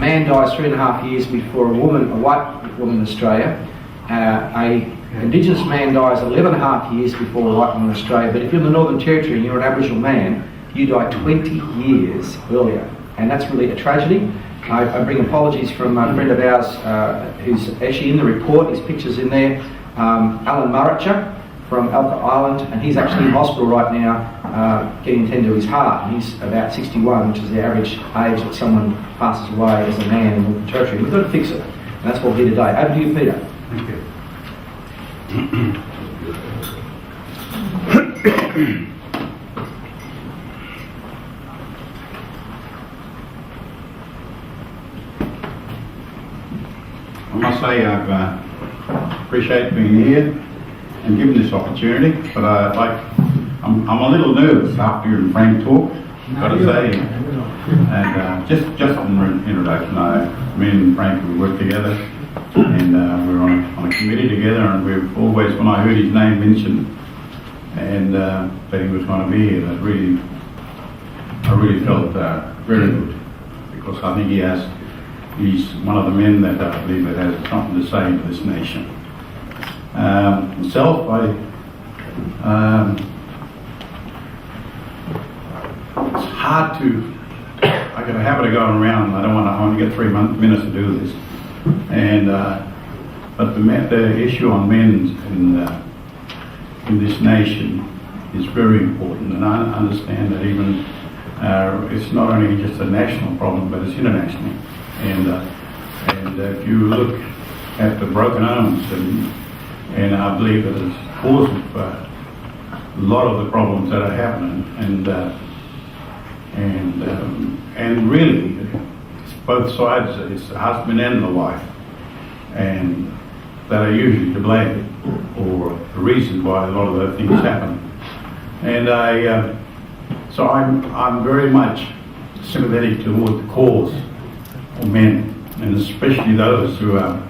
man dies 3.5 years before a white woman in Australia. A Indigenous man dies 11.5 years before a white woman in Australia. But if you're in the Northern Territory and you're an Aboriginal man, you die 20 years earlier. And that's really a tragedy. I bring apologies from a friend of ours who's actually in the report. His picture's in there. Alan Murricha from Alka Island, and he's actually in hospital right now getting attended to his heart. And he's about 61, which is the average age that someone passes away as a man in the Northern Territory. We've got to fix it, and that's what we're here today. Over to you, Peter. Thank you. I must say I appreciate being here and given this opportunity, but I'm a little nervous after hearing Frank talk, got to say. And just an introduction, me and Frank, we work together, and we're on a committee together, and we've always, when I heard his name mentioned, and that he was going to be here, I really felt very good, because I think he's one of the men that I believe that has something to say to this nation. Myself, it's hard to, I got a habit of going around, I only get 3 minutes to do this. And, but the issue on men in this nation is very important, and I understand that even it's not only just a national problem, but it's international. And if you look at the broken homes, and I believe that it's cause of a lot of the problems that are happening, and really it's both sides, it's the husband and the wife, and that are usually to blame for the reasons why a lot of those things happen. And so I'm very much sympathetic toward the cause of men, and especially those who are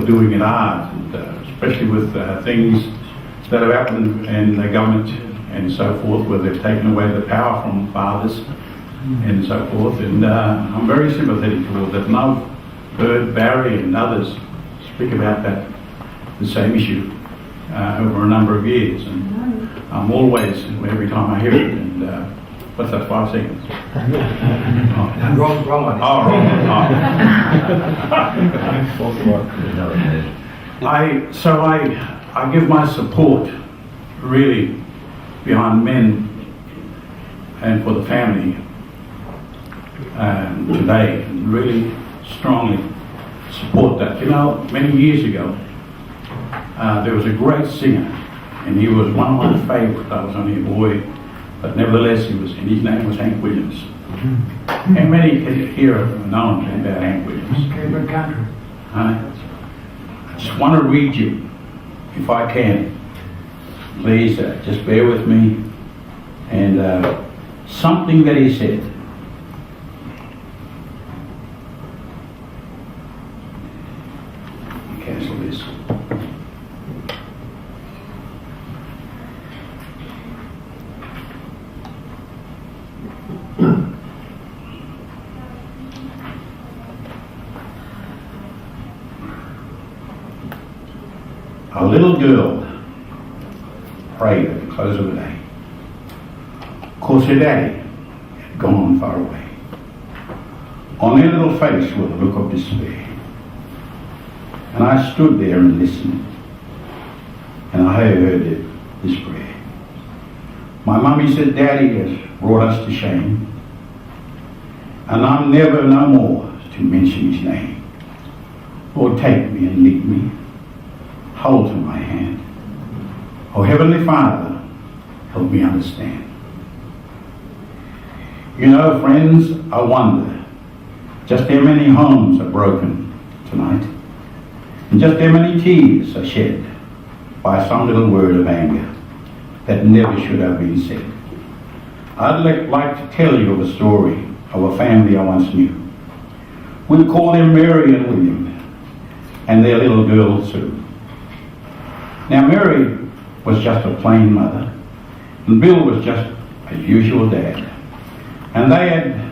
doing it hard, and especially with things that have happened in the government and so forth, where they've taken away the power from fathers and so forth. And I'm very sympathetic towards that. And I've heard Barry and others speak about the same issue over a number of years, and I'm always, every time I hear it, and what's that, 5 seconds? Wrong one. Oh, wrong. So I give my support really behind men and for the family today, and really strongly support that. You know, many years ago, there was a great singer, and he was one of my favorites. I was only a boy, but nevertheless, his name was Hank Williams. And many here have known about Hank Williams. Favorite country. I just want to read you, if I can. Please, just bear with me. And something that he said. Cancel this. A little girl prayed at the close of the day. Of course, her daddy had gone far away. On her little face was a look of despair. And I stood there and listened. And I heard this prayer. My mummy said, Daddy has brought us to shame. And I'm never no more to mention his name. Lord, take me and lead me. Hold to my hand. Oh, Heavenly Father, help me understand. You know, friends, I wonder just how many homes are broken tonight, and just how many tears are shed by some little word of anger that never should have been said. I'd like to tell you of a story of a family I once knew. We'll call them Mary and William, and their little girl Sue. Now, Mary was just a plain mother, and Bill was just a usual dad. And they had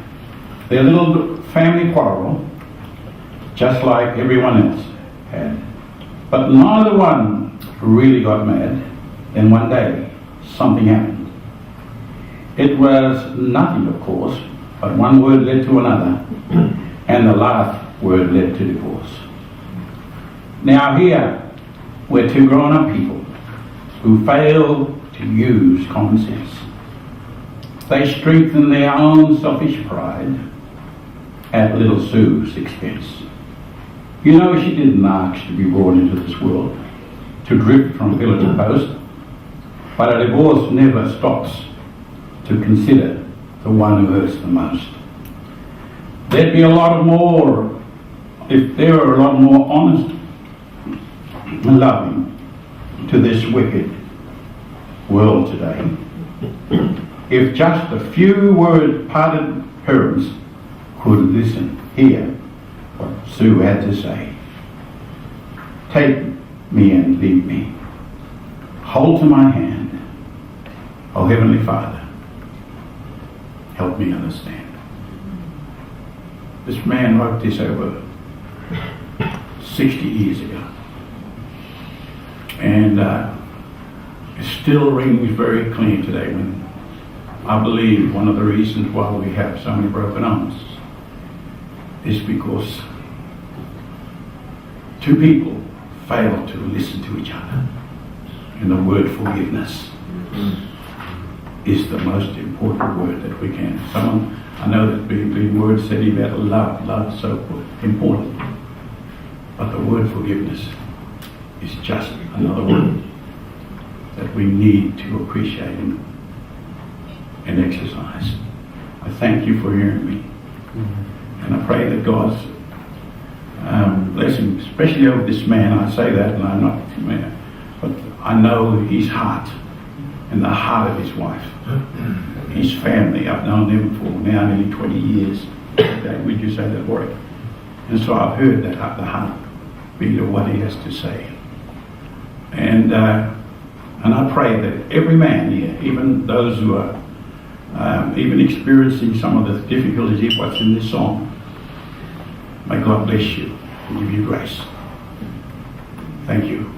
their little family quarrel just like everyone else had. But neither one really got mad. Then one day, something happened. It was nothing, of course, but one word led to another, and the last word led to divorce. Now here, we're two grown-up people who fail to use common sense. They strengthen their own selfish pride at little Sue's expense. You know, she didn't ask to be brought into this world, to drift from pillar to post, but a divorce never stops to consider the one who hurts the most. There'd be a lot more, if there were a lot more honest and loving to this wicked world today. If just a few word-parted parents could listen, hear what Sue had to say. Take me and lead me. Hold to my hand. Oh, Heavenly Father, help me understand. This man wrote this over 60 years ago. And it still rings very clear today when I believe one of the reasons why we have so many broken homes is because two people fail to listen to each other. And the word forgiveness is the most important word that we can. I know that the word said about love is so important. But the word forgiveness is just another word that we need to appreciate and exercise. I thank you for hearing me. And I pray that God's blessing, especially over this man. I say that, and I'm not a man, but I know his heart and the heart of his wife, his family. I've known them for now nearly 20 years. Would you say that, Warwick? And so I've heard that the heartbeat of what he has to say. And I pray that every man here, even those who are even experiencing some of the difficulties of what's in this song, may God bless you and give you grace. Thank you.